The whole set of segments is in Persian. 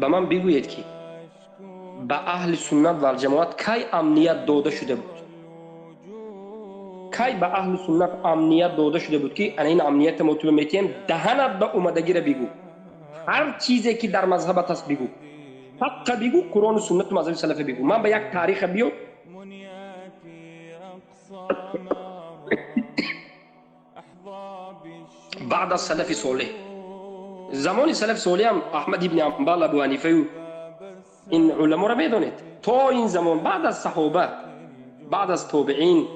به من بگویید که به اهل سنت و جماعت کی امنیت داده شده بود؟ کی به اهل سنت امنیت داده شده بود که این امنیت ما تو میتیم دهنت به اومدگی را بگو، هر چیزی که در مذهبت است بگو، حق بگو، قرآن و سنت و مذهب سلف بگو. من به یک تاریخ بیام. بعد از سلف صالح، زمان سلف صالح هم احمد ابن حنبل، ابو حنیفه و این علما را میدونید. تا این زمان بعد از صحابه، بعد از تابعین،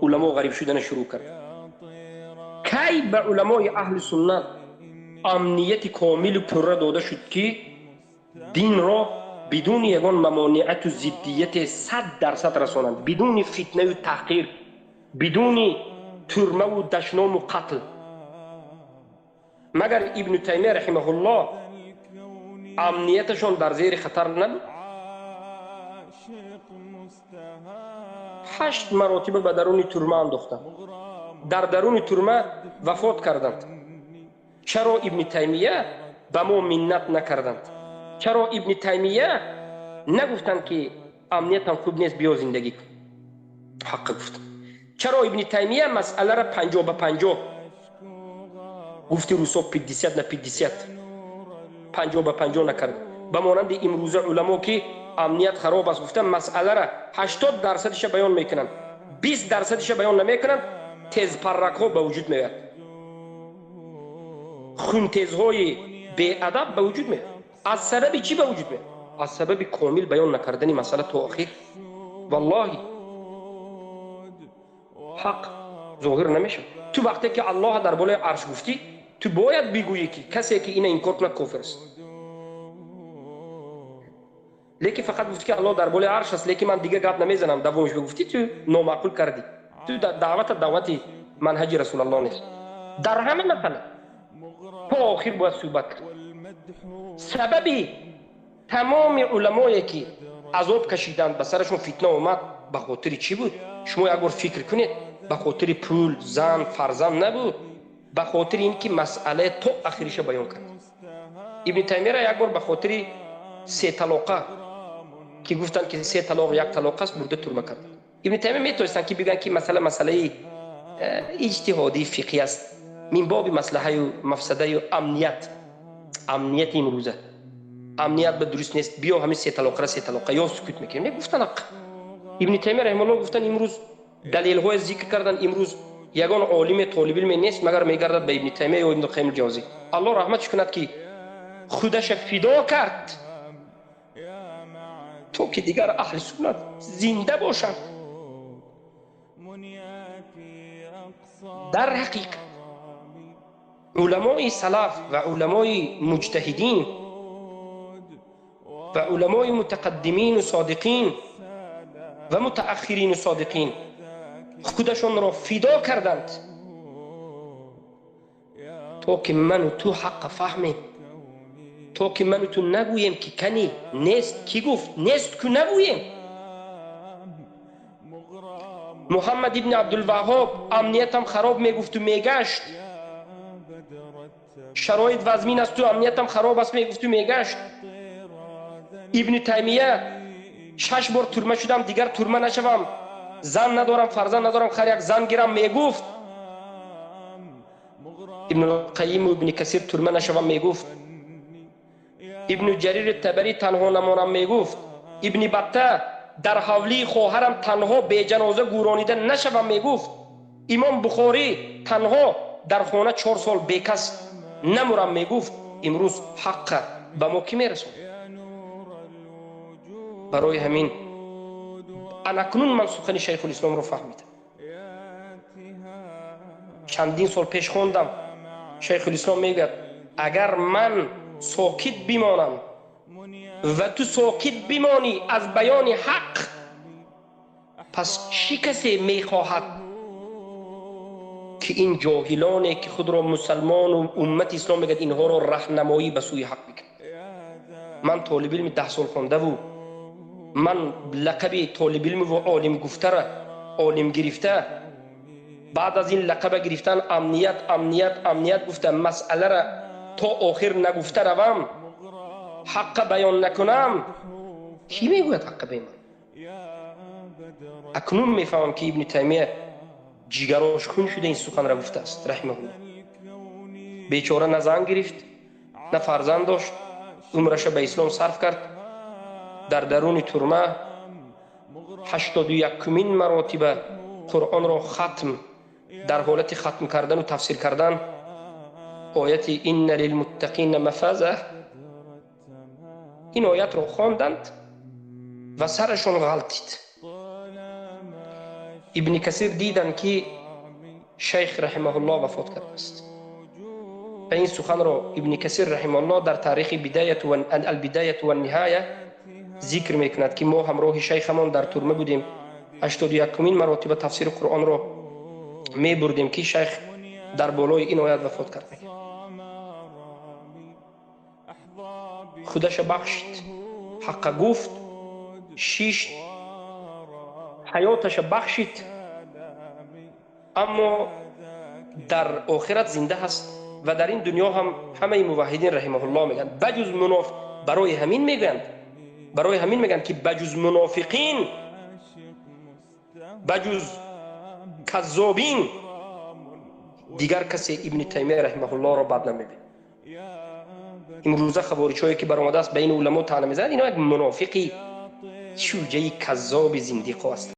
علما غریب شدن شروع کرد. کی به علمای اهل سنت امنیت کامل و پره داده شد که دین را بدون یگان ممانعت و ضدیت 100% رسانند، بدون فتنه و تحقیر، بدون ترمه و دشنام و قتل. مگر ابن تیمیه رحمه الله امنیتشان در زیر خطر نبود؟ 8 مراتب به درون ترمه انداختند، در درون ترمه وفات کردند. چرا ابن تیمیه به ما منت نکردند؟ چرا ابن تیمیه نگفتند که امنیتم خوب نیست بیا زندگی کن؟ حق گفت. چرا ابن تیمیه مسئله را 50 به 50 گفتی روسا 50 نه 50 50 به 50 نکرد؟ به مانند امروز علما که امنیت خراب است گفتن مسئله را 80% بیان میکنند، 20% بیان نمیکنند، تیز پرک ها به وجود میاد، خون تیزهای بی ادب به وجود میاد. از سبب چی به وجود میاد؟ از سبب کامل بیان نکردن مسئله تا آخر. والله حق ظاهر نمیشه. تو وقتی که الله در بالای عرش گفتی، تو باید بگویی که کسی که این انکار کنه کافر است. لیکن فقط گفتی که الله در بالای عرش است، لیکن من دیگه گپ نمیزنم، دومش بگفتی، تو نامعقول کردی. تو دعوت منهج رسول الله نیست. در همه مثلا تا آخر باید صحبت کرد. سبب تمام علمایی که عذاب کشیدند، به سرشون فتنه اومد، به خاطر چی بود؟ شما یک بار فکر کنید. به خاطر پول، زن، فرزند نبود، به خاطر اینکه مسئله تو آخرش بیان کرد. ابن تیمیه را یک بار به خاطر 3 طلاقه که گفتن که 3 طلاق 1 طلاق است برده ترمه کرد. ابن تیمیه میتونستن که بگن که مسئله اجتهادی فقهی است، من باب مصلحه و مفسده و امنیت امروزه، امنیت به درست نیست، بیا همین 3 طلاق را 3 طلاق یا سکوت میکنیم. میگفتن ابن تیمیه رحمه الله گفتن امروز دلیل های ذکر کردن، امروز یگان عالم طالب علم نیست مگر میگردد به ابن تیمیه و ابن قیم الجوزی. الله رحمتش کند که خودش فدا کرد تو که دیگر اهل سنت زنده باشند. در حقیقت علمای سلف و علمای مجتهدین و علمای متقدمین و صادقین و متأخرین و صادقین خودشون را فدا کردند تا که من و تو حق فهمیم، تا که من و تو نگوییم که کنی نیست، کی گفت نیست که نگوییم. محمد ابن عبدالوهاب امنیتم خراب میگفت و میگشت، شرایط وزمین است و امنیتم خراب است میگفت و میگشت. ابن تیمیه 6 بار ترمه شدم دیگر ترمه نشوم، زن ندارم، فرزند ندارم، خیر یک زن گیرم میگفت. ابن قیم و ابن کثیر ترمه نشوم میگفت. ابن جریر طبری تنها نمانم میگفت. ابن بطه در حولی خواهرم تنها به جنازه گورانیده نشوم میگفت. امام بخاری تنها در خانه 4 سال به کس نمورم میگفت. امروز حق به ما کی میرسونه؟ برای همین انکنون من سخن شیخ الاسلام رو فهمیدم. چندین سال پیش خوندم شیخ الاسلام میگه اگر من ساکت بمانم و تو ساکت بمانی از بیان حق، پس چی کسی میخواهد که این جاهلانی که خود را مسلمان و امت اسلام میگه اینها را راهنمایی به سوی حق بکن؟ من طالب علم 10 سال خونده و من لقب طالب علم و عالم گفته را عالم گرفته، بعد از این لقب گرفتن امنیت گفتم، مسئله را تا آخر نگفته روم حق بیان نکنم کی میگوید حق به من؟ اکنون میفهمم که ابن تیمیه جگرش خون شده این سخن را گفته است رحمه الله. بیچاره نه زن گرفت نه فرزند داشت، عمرش به اسلام صرف کرد، در درون ترمه 81 مراتب قرآن را ختم، در حالت ختم کردن و تفسیر کردن آیت این للمتقین مفازه، این آیت را خواندند و سرشون غلطید. ابن کثیر دیدن که شیخ رحمه الله وفات کرده است و این سخن را ابن کثیر رحمه الله در تاریخ البدایه و النهایه ذکر میکند که ما همراه شیخمان در ترمه بودیم، 81 مراتب تفسیر قرآن را می بردیم که شیخ در بالای این آیت وفات کرد. خودش بخشید، حق گفت، 6 حیاتش بخشید، اما در آخرت زنده هست و در این دنیا هم همه موحدین رحمه الله میگن بجز منافق، برای همین میگن که بجز منافقین، بجز کذابین دیگر کسی ابن تیمیه رحمه الله را بد نمیبینه. امروزه خوارج‌هایی که برآمده است بین علما طعنه میزنند، اینا یک منافقی شوجه کذاب زندیق است.